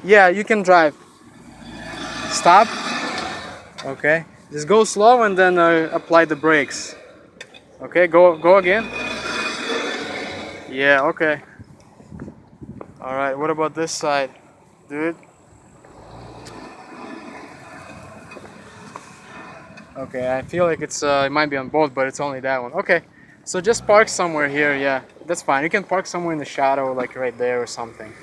Yeah, you can drive. Stop. Okay. Just go slow and then apply the brakes. Okay, go again. Yeah, okay. Alright, what about this side? Dude? Okay, I feel like it might be on both, but it's only that one. Okay. So just park somewhere here, yeah. That's fine. You can park somewhere in the shadow, like right there or something.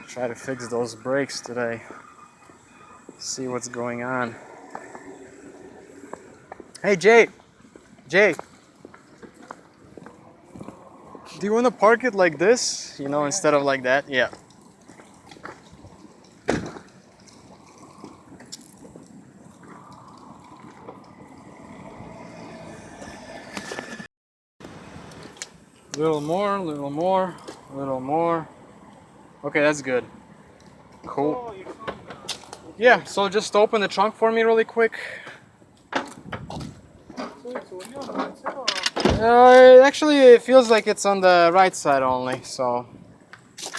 Try to fix those brakes today. See what's going on. Hey Jay! Jay! Do you want to park it like this? You know, instead of like that? Yeah. Little more, little more, little more. Okay, that's good. Cool. Yeah, so just open the trunk for me really quick. Actually, it feels like it's on the right side only, so.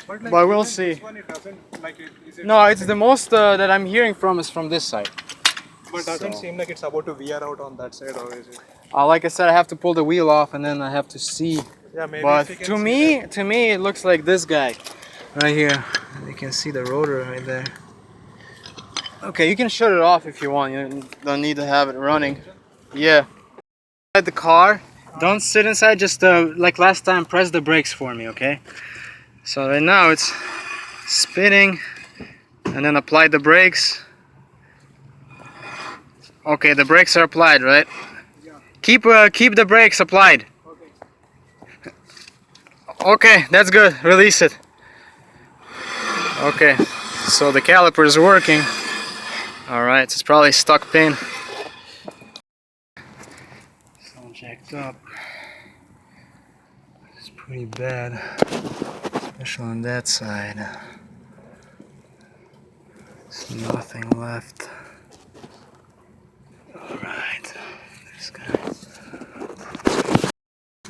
But we'll see. No, it's the most that I'm hearing from is from this side. But doesn't seem like it's about to veer out on that side, or is it? Like I said, I have to pull the wheel off and then I have to see. Yeah, maybe. But to me, it looks like this guy right here. You can see the rotor right there. Okay, you can shut it off if you want. You don't need to have it running. Yeah. Inside the car, don't sit inside. Just like last time, press the brakes for me, okay? So right now it's spinning, and then apply the brakes. Okay, the brakes are applied, right? Keep the brakes applied. Okay, that's good. Release it. Okay, so the caliper is working. All right, it's probably stuck pin. It's all jacked up. It's pretty bad, especially on that side. There's nothing left. All right, this guy.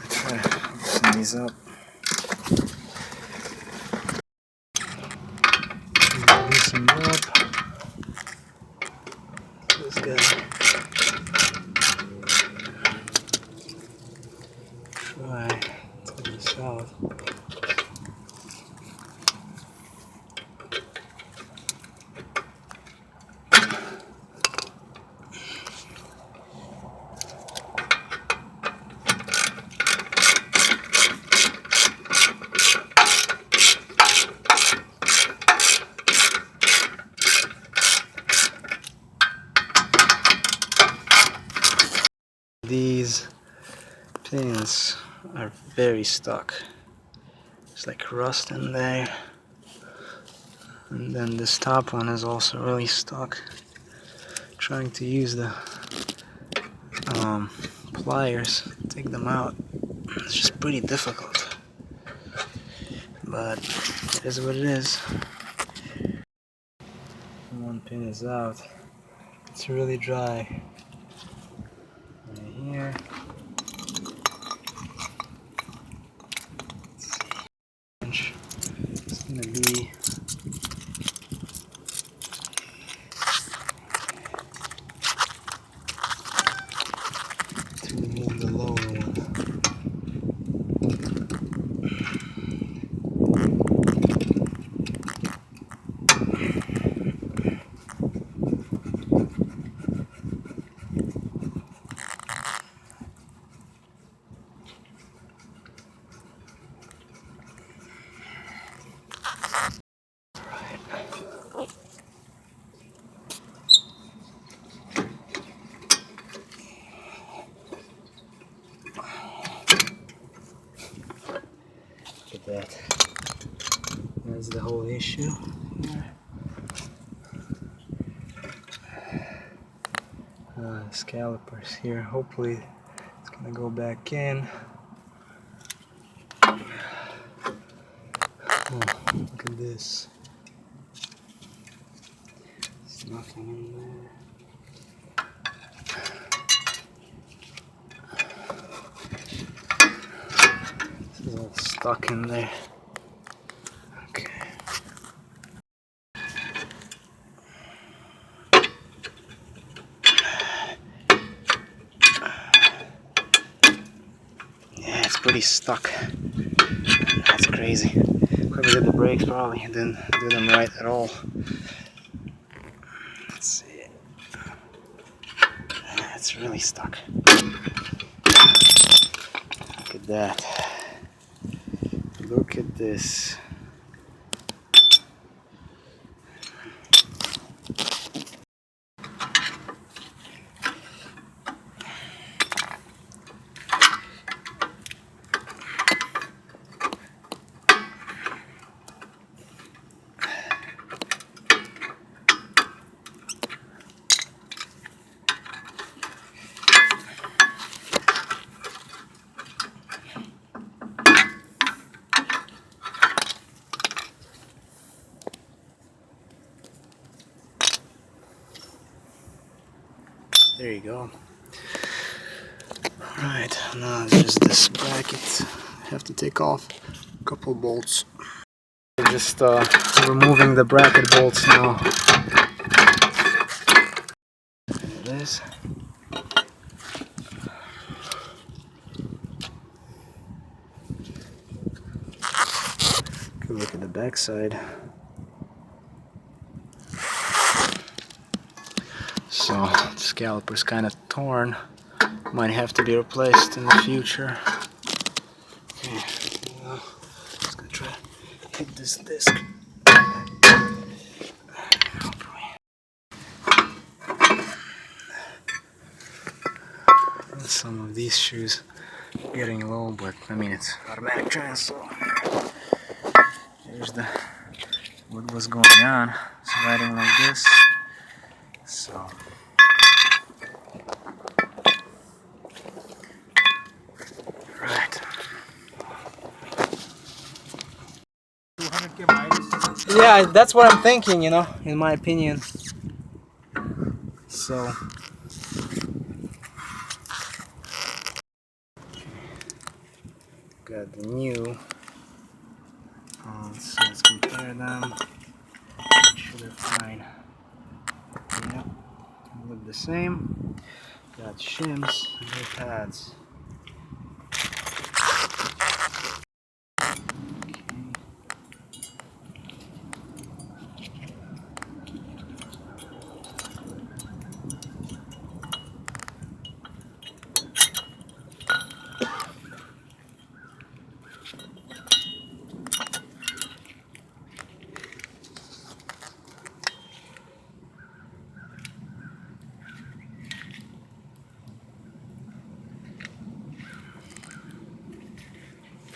Try to loosen these up. Loosen them up. This guy. Try to take this out. These pins are very stuck. There's like rust in there. And then this top one is also really stuck. Trying to use the pliers to take them out. It's just pretty difficult. But it is what it is. One pin is out. It's really dry. Right here. It's gonna be to remove the lower one. Look at that. That's the whole issue. This caliper's here. Hopefully it's gonna go back in. Oh, look at this. There's nothing in there. stuck in there. Okay. Yeah, it's pretty stuck. That's crazy. Whoever did the brakes probably didn't do them right at all. Let's see. It's really stuck. Look at that. Look at this. There you go. Alright, now it's just this bracket. I have to take off a couple bolts. Just removing the bracket bolts now. There it is. Good look at the back side. So this caliper's kind of torn. Might have to be replaced in the future. Okay, now just gonna try to hit this disc. Some of these shoes getting low, but I mean it's automatic trans, so here's what was going on. It's riding like this. So right. 200k miles. Yeah, that's what I'm thinking, you know, in my opinion. So got the new. Let's compare them. Sure they're fine. Yep, look the same. Got shims and new pads.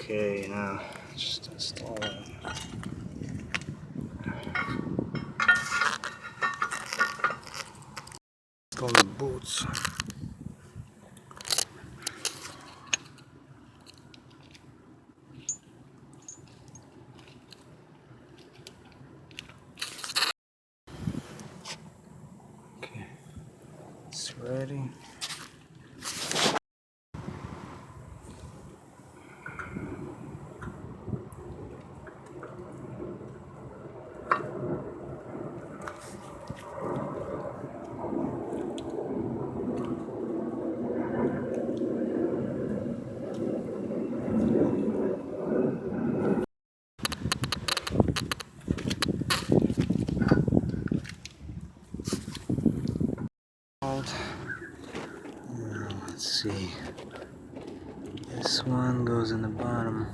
Okay, now just install it. Install the boots. Okay, it's ready. Let's see. This one goes in the bottom.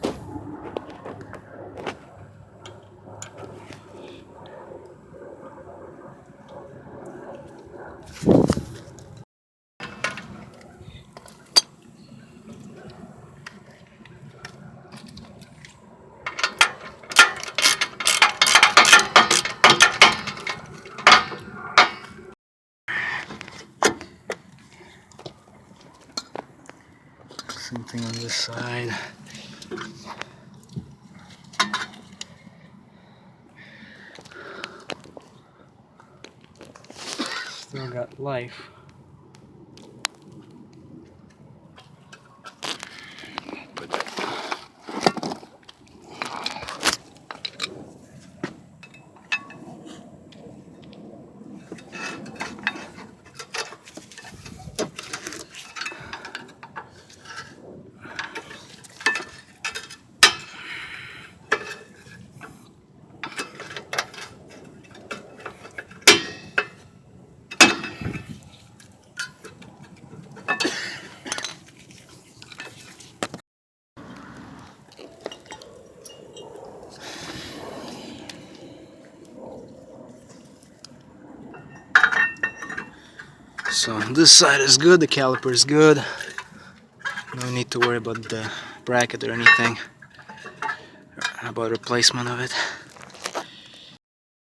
Same thing on this side. Still got life. So this side is good, the caliper is good. No need to worry about the bracket or anything, about replacement of it.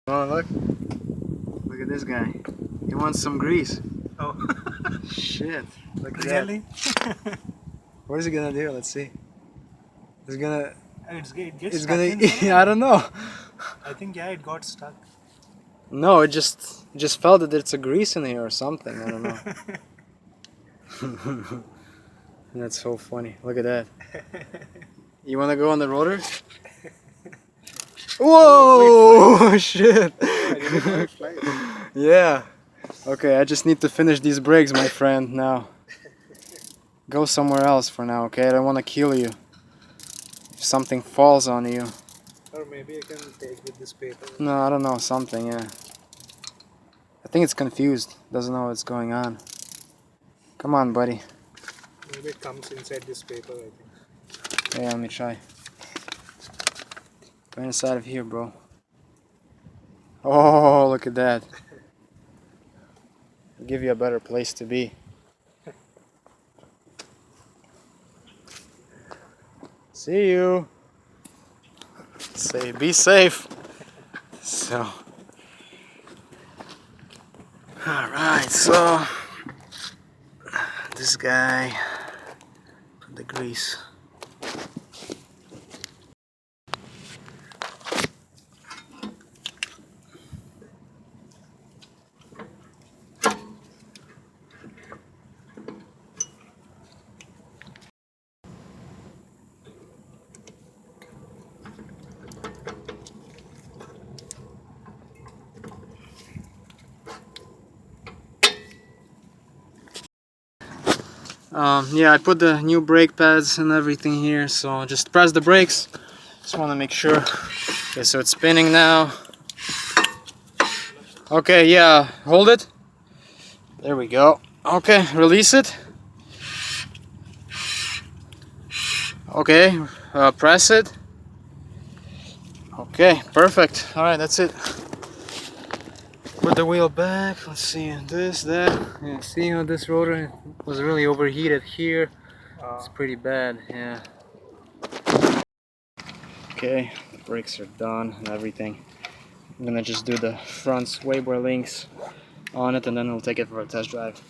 Oh look, look at this guy. He wants some grease. Oh. Shit. Look at Really? that. What is he gonna do? Let's see. He's gonna. It gets It's stuck gonna. in I don't know. I think yeah, it got stuck. No, it just felt that it's a grease in here or something. I don't know. That's so funny. Look at that. You wanna go on the rotor? Whoa! Shit. Yeah. Okay, I just need to finish these brakes, my friend. Now. Go somewhere else for now, okay? I don't want to kill you. If something falls on you. Or maybe I can take with this paper. No, I don't know. Something, yeah. I think it's confused. Doesn't know what's going on. Come on, buddy. Maybe it comes inside this paper, I think. Yeah, let me try. Go inside of here, bro. Oh, look at that. I'll give you a better place to be. See you. Say, be safe. So, alright, so this guy, put the grease. Yeah, I put the new brake pads and everything here, so just press the brakes. Just want to make sure. Okay, so it's spinning now. Okay, yeah, hold it. There we go. Okay, release it. Okay, press it. Okay, perfect. Alright, that's it. Put the wheel back. Let's see, this, that. Yeah, see how this rotor was really overheated here. It's pretty bad, yeah. Okay, the brakes are done and everything. I'm gonna just do the front sway bar links on it and then we'll take it for a test drive.